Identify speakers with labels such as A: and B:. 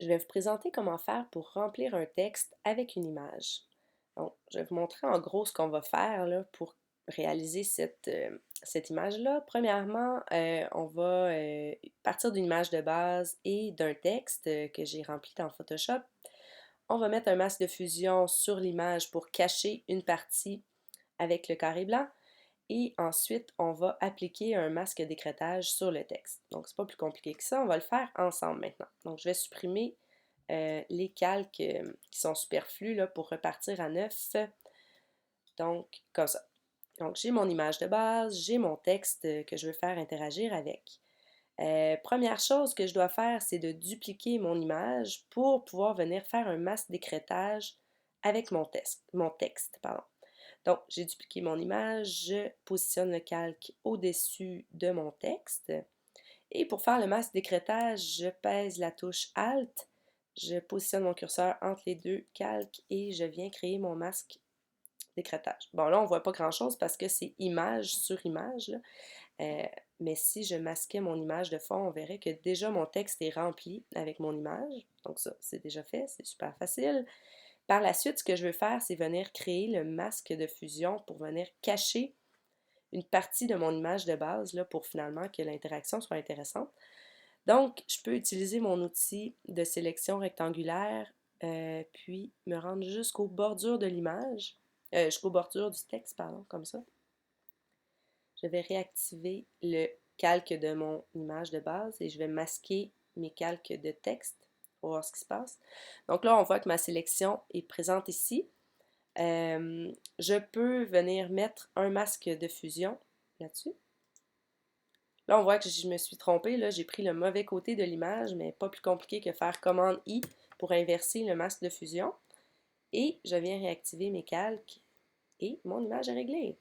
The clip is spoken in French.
A: Je vais vous présenter comment faire pour remplir un texte avec une image. Donc, je vais vous montrer en gros ce qu'on va faire là, pour réaliser cette image-là. Premièrement, on va partir d'une image de base et d'un texte que j'ai rempli dans Photoshop. On va mettre un masque de fusion sur l'image pour cacher une partie avec le carré blanc. Et ensuite, on va appliquer un masque d'écrêtage sur le texte. Donc, c'est pas plus compliqué que ça. On va le faire ensemble maintenant. Donc, je vais supprimer les calques qui sont superflus là, pour repartir à neuf. Donc, comme ça. Donc, j'ai mon image de base, j'ai mon texte que je veux faire interagir avec. Première chose que je dois faire, c'est de dupliquer mon image pour pouvoir venir faire un masque d'écrêtage avec mon texte. Pardon. Donc, j'ai dupliqué mon image, je positionne le calque au-dessus de mon texte. Et pour faire le masque d'écrêtage, je pèse la touche Alt, je positionne mon curseur entre les deux calques et je viens créer mon masque d'écrêtage. Bon, là, on ne voit pas grand-chose parce que c'est image sur image, là. Mais si je masquais mon image de fond, on verrait que déjà mon texte est rempli avec mon image. Donc ça, c'est déjà fait, c'est super facile. Par la suite, ce que je veux faire, c'est venir créer le masque de fusion pour venir cacher une partie de mon image de base là, pour finalement que l'interaction soit intéressante. Donc, je peux utiliser mon outil de sélection rectangulaire, puis me rendre jusqu'aux bordures de l'image, jusqu'aux bordures du texte, pardon, comme ça. Je vais réactiver le calque de mon image de base et je vais masquer mes calques de texte pour voir ce qui se passe. Donc là, on voit que ma sélection est présente ici. Je peux venir mettre un masque de fusion là-dessus. Là, on voit que je me suis trompée. Là, j'ai pris le mauvais côté de l'image, mais pas plus compliqué que faire commande I pour inverser le masque de fusion. Et je viens réactiver mes calques et mon image est réglée.